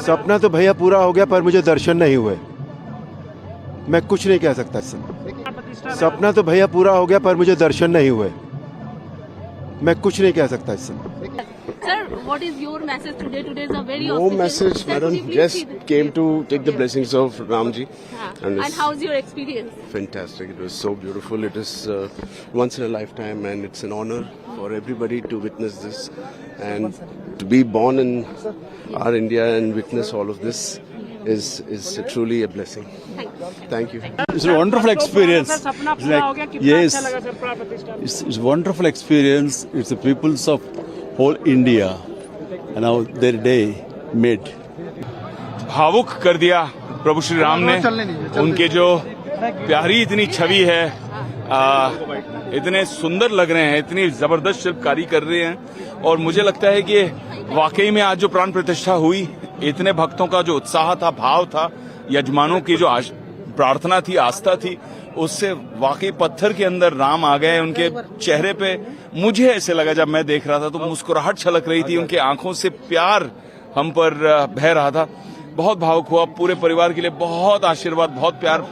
सपना तो भैया पूरा हो गया, पर मुझे दर्शन नहीं हुए। मैं कुछ नहीं कह सकता इससे। सपना तो भैया पूरा हो गया, पर मुझे दर्शन नहीं हुए। मैं कुछ नहीं कह सकता इससे। Sir, what is your message today? Today is a very No auspicious. message, Sir, madam. could you please Just see the- came to take the blessings of Ramji. And it's how's your experience? fantastic. It was so beautiful. It is once in a lifetime, and it's an honor for everybody to witness this, and to be born in our India and witness all of this is truly a blessing. Thank you. It's a wonderful experience. It's like, yes, it's wonderful experience. It's the peoples of whole India and how their day made. भावुक कर दिया प्रभु श्री राम ने। उनके जो प्यारी इतनी छवि है, इतने सुंदर लग रहे हैं, इतनी जबरदस्त शिल्पकारी कर रहे हैं। और मुझे लगता है कि वाकई में आज जो प्राण प्रतिष्ठा हुई, इतने भक्तों का जो उत्साह था, भाव था, यजमानों की जो प्रार्थना थी, आस्था थी, उससे वाकई पत्थर के अंदर राम आ गए। उनके चेहरे पे मुझे ऐसे लगा, जब मैं देख रहा था तो मुस्कुराहट छलक रही थी, उनके आंखों से प्यार हम पर बह रहा था। बहुत भावुक हुआ। पूरे परिवार के लिए बहुत आशीर्वाद, बहुत प्यार,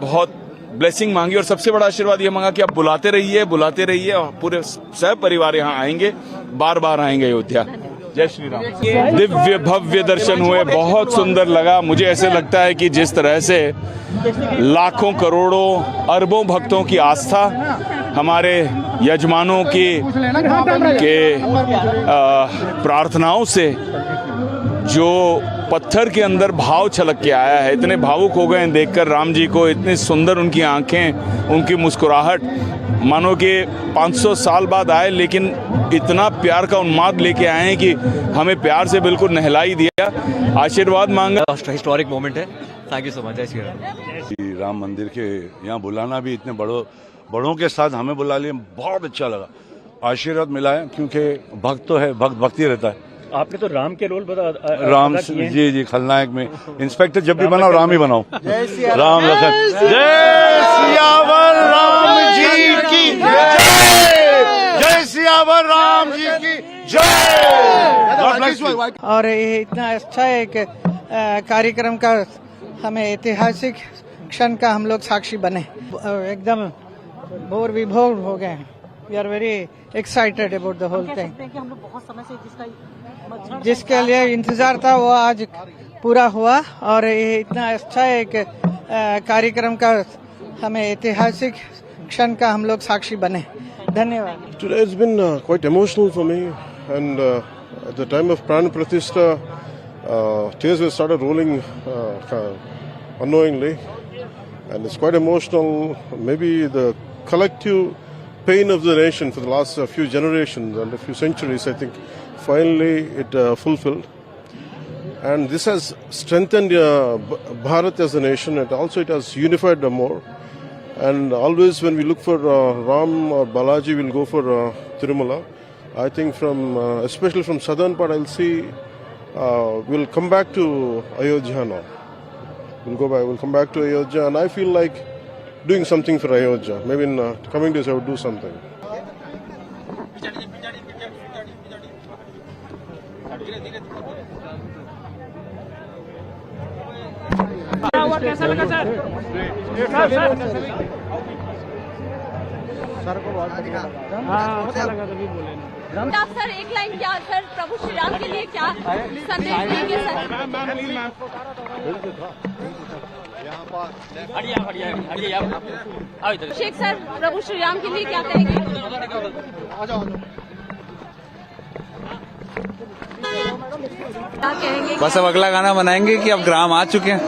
बहुत ब्लेसिंग मांगी। और सबसे बड़ा आशीर्वाद ये मांगा कि आप बुलाते रहिए और पूरे सब परिवार यहाँ आएंगे, बार बार आएंगे अयोध्या। जय श्री राम। दिव्य भव्य दर्शन हुए, बहुत सुंदर लगा। मुझे ऐसे लगता है कि जिस तरह से लाखों करोड़ों अरबों भक्तों की आस्था हमारे यजमानों की प्रार्थनाओं से जो पत्थर के अंदर भाव छलक के आया है, इतने भावुक हो गए हैं देखकर राम जी को। इतनी सुंदर उनकी आंखें, उनकी मुस्कुराहट, मानो कि 500 साल बाद आए, लेकिन इतना प्यार का उन्माद लेके आए हैं कि हमें प्यार से बिल्कुल नहला ही दिया। आशीर्वाद मांगा। हिस्टोरिक मोमेंट है। Thank you so much. जय श्री राम। राम मंदिर के यहाँ बुलाना भी, इतने बड़ों के साथ हमें बुला लिया, बहुत अच्छा लगा। आशीर्वाद मिला है, क्योंकि भक्त तो है, भक्ति रहता है। आपने तो राम के रोल राम जी खलनायक में। इंस्पेक्टर जब भी बनाओ राम ही बनाओ। राम लखन। जय सियावर राम जी की जय। जय सियावर राम जी की जय। और ये इतना अच्छा एक कार्यक्रम का हमें ऐतिहासिक क्षण का हम लोग साक्षी बने, एकदम भोर विभोर हो गए। We are very excited about the whole thing. हम लोग बहुत समय से जिसके लिए इंतजार था वो आज पूरा हुआ। और ये इतना अच्छा एक कार्यक्रम का हमें ऐतिहासिक क्षण का हम लोग साक्षी बने। धन्यवाद। Today has been quite emotional for me, and at the time of Pran Pratishtha, tears were started rolling unknowingly, and it's quite emotional. Maybe the collective pain of the nation for the last few generations and a few centuries, I think, finally it fulfilled. And this has strengthened Bharat as a nation, and also it has unified more. And always when we look for Ram or Balaji, we'll go for Tirumala. I think especially from southern part, I'll see we'll come back to Ayodhya now. We'll come back to Ayodhya, and I feel like doing something for Ayodhya. Maybe in coming days I would do something. कैसा लगा sir? Sir को बहुत बढ़िया लगा। हाँ, अच्छा लगा, तभी बोले ना। आप सर एक लाइन क्या सर प्रभु श्री राम के लिए क्या संदेश देंगे सर? शेख सर प्रभु श्री राम के लिए क्या कहेंगे? क्या कहेंगे? बस अब अगला गाना बनाएंगे कि अब ग्राम आ चुके हैं।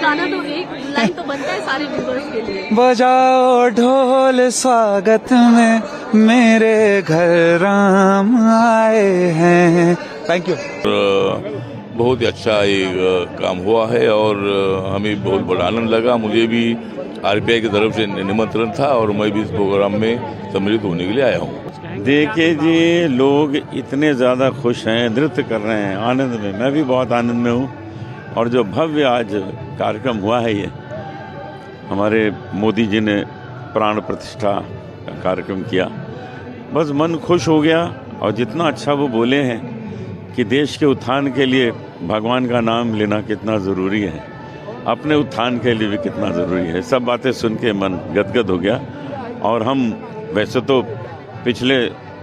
गाना तो एक लाइन तो बनता है सारे व्यूअर्स के लिए। बजाओ ढोल स्वागत में, मेरे घर राम आए हैं। Thank you. बहुत ही अच्छा ये काम हुआ है और हमें बहुत बड़ा आनंद लगा। मुझे भी आरपीआई की तरफ से निमंत्रण था और मैं भी इस प्रोग्राम में सम्मिलित होने के लिए आया हूँ। देखिए जी, लोग इतने ज़्यादा खुश हैं, नृत्य कर रहे हैं, आनंद में। मैं भी बहुत आनंद में हूँ। और जो भव्य आज कार्यक्रम हुआ है, ये हमारे मोदी जी ने प्राण प्रतिष्ठा का कार्यक्रम किया, बस मन खुश हो गया। और जितना अच्छा वो बोले हैं कि देश के उत्थान के लिए भगवान का नाम लेना कितना ज़रूरी है, अपने उत्थान के लिए भी कितना ज़रूरी है। सब बातें सुन के मन गदगद हो गया। और हम वैसे तो पिछले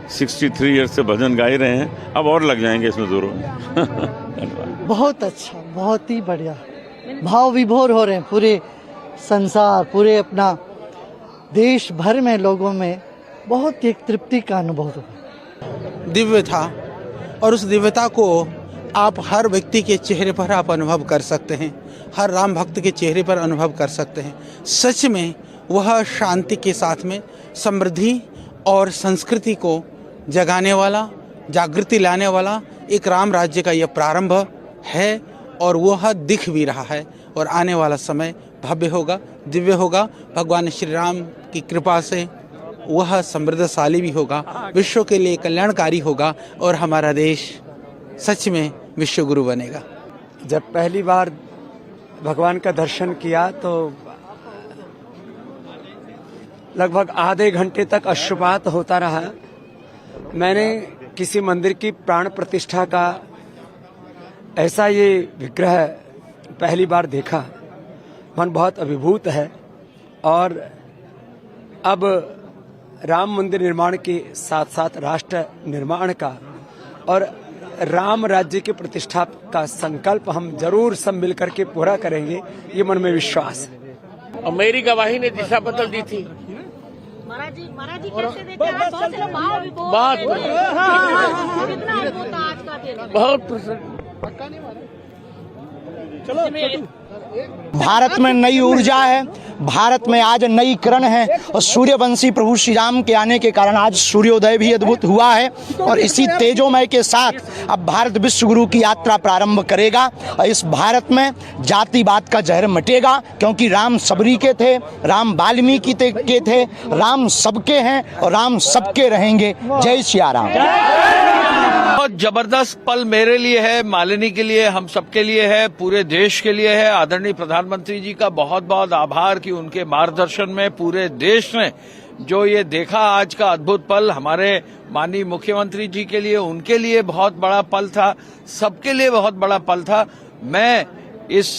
63 ईयर्स से भजन गा ही रहे हैं, अब और लग जाएंगे इसमें जोरों में। धन्यवाद। बहुत अच्छा, बहुत ही बढ़िया, भाव विभोर हो रहे हैं पूरे संसार, पूरे अपना देश भर में लोगों में बहुत एक तृप्ति का अनुभव हुआ। दिव्य था और उस दिव्यता को आप हर व्यक्ति के चेहरे पर आप अनुभव कर सकते हैं, हर राम भक्त के चेहरे पर अनुभव कर सकते हैं। सच में वह शांति के साथ में समृद्धि और संस्कृति को जगाने वाला, जागृति लाने वाला एक राम राज्य का यह प्रारंभ है और वह दिख भी रहा है। और आने वाला समय भव्य होगा, दिव्य होगा। भगवान श्री राम की कृपा से वह समृद्धशाली भी होगा, विश्व के लिए कल्याणकारी होगा और हमारा देश सच में विश्व गुरु बनेगा। जब पहली बार भगवान का दर्शन किया तो लगभग आधे घंटे तक अश्रुपात होता रहा। मैंने किसी मंदिर की प्राण प्रतिष्ठा का ऐसा ये विग्रह पहली बार देखा। मन बहुत अभिभूत है। और अब राम मंदिर निर्माण के साथ साथ राष्ट्र निर्माण का और राम राज्य की प्रतिष्ठा का संकल्प हम जरूर सब मिलकर के पूरा करेंगे, ये मन में विश्वास है। और मेरी गवाही ने दिशा बदल दी थी। महाराज जी कैसे देखे आप? बहुत भारत में नई ऊर्जा है, भारत में आज नई किरण है और सूर्यवंशी प्रभु श्री राम के आने के कारण आज सूर्योदय भी अद्भुत हुआ है। और इसी तेजोमय के साथ अब भारत विश्व गुरु की यात्रा प्रारंभ करेगा और इस भारत में जातिवाद का जहर मिटेगा, क्योंकि राम सबरी के थे, राम वाल्मीकि के थे, राम सबके हैं और राम सबके रहेंगे। जय सिया राम। बहुत जबरदस्त पल मेरे लिए है, मालिनी के लिए, हम सबके लिए है, पूरे देश के लिए है। आदरणीय प्रधानमंत्री जी का बहुत बहुत आभार कि उनके मार्गदर्शन में पूरे देश ने जो ये देखा आज का अद्भुत पल, हमारे माननीय मुख्यमंत्री जी के लिए, उनके लिए बहुत बड़ा पल था, सबके लिए बहुत बड़ा पल था। मैं इस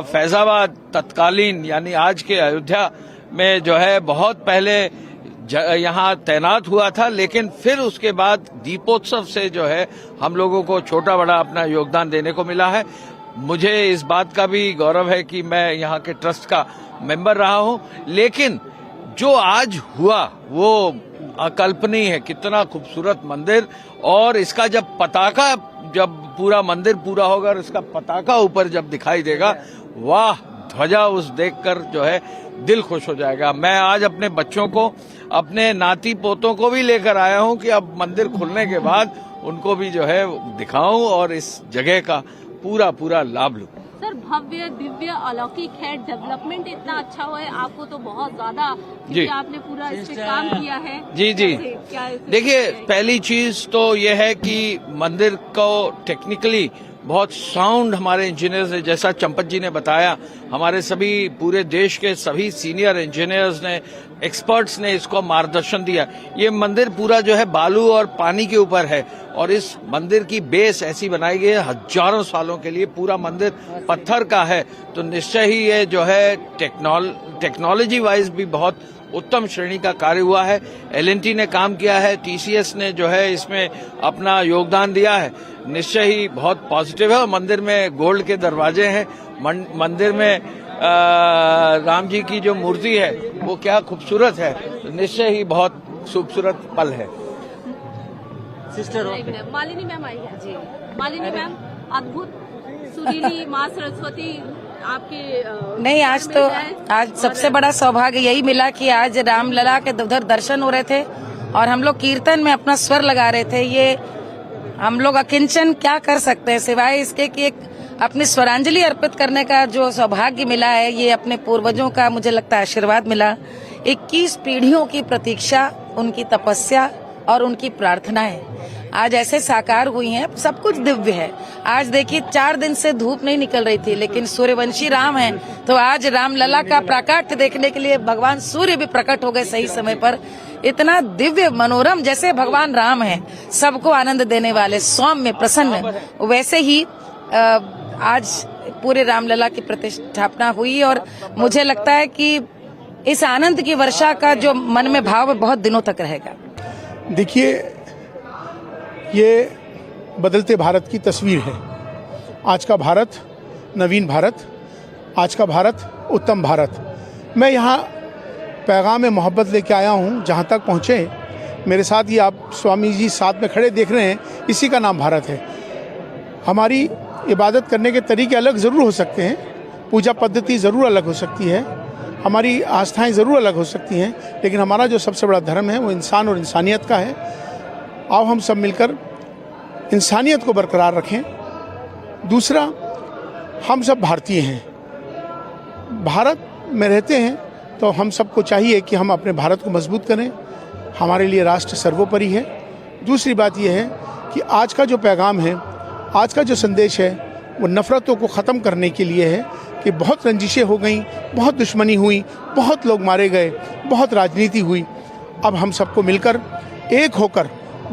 फैजाबाद तत्कालीन यानी आज के अयोध्या में जो है बहुत पहले यहाँ तैनात हुआ था, लेकिन फिर उसके बाद दीपोत्सव से जो है हम लोगों को छोटा बड़ा अपना योगदान देने को मिला है। मुझे इस बात का भी गौरव है कि मैं यहाँ के ट्रस्ट का मेंबर रहा हूँ, लेकिन जो आज हुआ वो अकल्पनीय है। कितना खूबसूरत मंदिर, और इसका जब पताका, जब पूरा मंदिर पूरा होगा और इसका पताका ऊपर जब दिखाई देगा, वाह, ध्वजा उस देखकर जो है दिल खुश हो जाएगा। मैं आज अपने बच्चों को, अपने नाती पोतों को भी लेकर आया हूं कि अब मंदिर खुलने के बाद उनको भी जो है दिखाऊं और इस जगह का पूरा लाभ लूं। सर, भव्य दिव्य अलौकिक है, डेवलपमेंट इतना अच्छा हुआ है, आपको तो बहुत ज्यादा, क्योंकि आपने पूरा इस पे काम किया है। जी देखिए, पहली चीज तो यह है कि मंदिर को टेक्निकली बहुत साउंड हमारे इंजीनियर्स ने, जैसा चंपत जी ने बताया, हमारे सभी पूरे देश के सभी सीनियर इंजीनियर्स ने, एक्सपर्ट्स ने इसको मार्गदर्शन दिया। ये मंदिर पूरा जो है बालू और पानी के ऊपर है और इस मंदिर की बेस ऐसी बनाई गई है हजारों सालों के लिए। पूरा मंदिर पत्थर का है, तो निश्चय ही ये जो है टेक्नोलॉजी वाइज भी बहुत उत्तम श्रेणी का कार्य हुआ है। L&T ने काम किया है, TCS ने जो है इसमें अपना योगदान दिया है। निश्चय ही बहुत पॉजिटिव है। और मंदिर में गोल्ड के दरवाजे हैं, मंदिर में राम जी की जो मूर्ति है वो क्या खूबसूरत है, तो निश्चय ही बहुत खूबसूरत पल है। सिस्टर मालिनी मैम आई है जी। मालिनी मैम, अद्भुत सुरीली माँ सरस्वती आपके नहीं, आज सबसे बड़ा सौभाग्य यही मिला कि आज रामलला के उधर दर्शन हो रहे थे और हम लोग कीर्तन में अपना स्वर लगा रहे थे। ये हम लोग अकिंचन क्या कर सकते हैं सिवाय इसके कि एक अपनी स्वरांजलि अर्पित करने का जो सौभाग्य मिला है, ये अपने पूर्वजों का मुझे लगता है आशीर्वाद मिला। 21 पीढ़ियों की प्रतीक्षा, उनकी तपस्या और उनकी प्रार्थनाएं आज ऐसे साकार हुई हैं। सब कुछ दिव्य है। आज देखिए 4 दिन से धूप नहीं निकल रही थी, लेकिन सूर्यवंशी राम है तो आज रामलला का प्राकट्य देखने के लिए भगवान सूर्य भी प्रकट हो गए सही समय पर। इतना दिव्य मनोरम, जैसे भगवान राम हैं सबको आनंद देने वाले, सौम्य प्रसन्न, वैसे ही आज पूरे रामलला की प्रतिष्ठापना हुई और मुझे लगता है कि इस आनंद की वर्षा का जो मन में भाव है बहुत दिनों तक रहेगा। देखिए, ये बदलते भारत की तस्वीर है। आज का भारत नवीन भारत, आज का भारत उत्तम भारत। मैं यहाँ पैगाम में मोहब्बत लेके आया हूँ। जहाँ तक पहुँचे मेरे साथ, ये आप स्वामी जी साथ में खड़े देख रहे हैं, इसी का नाम भारत है। हमारी इबादत करने के तरीके अलग ज़रूर हो सकते हैं, पूजा पद्धति ज़रूर अलग हो सकती है, हमारी आस्थाएं ज़रूर अलग हो सकती हैं, लेकिन हमारा जो सबसे बड़ा धर्म है वो इंसान और इंसानियत का है। आओ हम सब मिलकर इंसानियत को बरकरार रखें। दूसरा, हम सब भारतीय हैं, भारत में रहते हैं, तो हम सबको चाहिए कि हम अपने भारत को मजबूत करें। हमारे लिए राष्ट्र सर्वोपरि है। दूसरी बात यह है कि आज का जो पैगाम है, आज का जो संदेश है, वो नफ़रतों को ख़त्म करने के लिए है कि बहुत रंजिशें हो गई, बहुत दुश्मनी हुई, बहुत लोग मारे गए, बहुत राजनीति हुई। अब हम सबको मिलकर एक होकर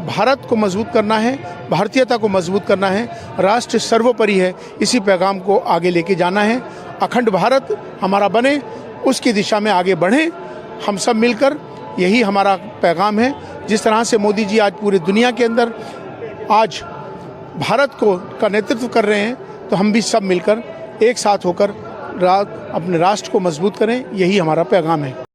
भारत को मजबूत करना है, भारतीयता को मजबूत करना है। राष्ट्र सर्वोपरि है, इसी पैगाम को आगे लेके जाना है। अखंड भारत हमारा बने, उसकी दिशा में आगे बढ़ें हम सब मिलकर, यही हमारा पैगाम है। जिस तरह से मोदी जी आज पूरी दुनिया के अंदर आज भारत का नेतृत्व कर रहे हैं, तो हम भी सब मिलकर एक साथ होकर अपने राष्ट्र को मजबूत करें, यही हमारा पैगाम है।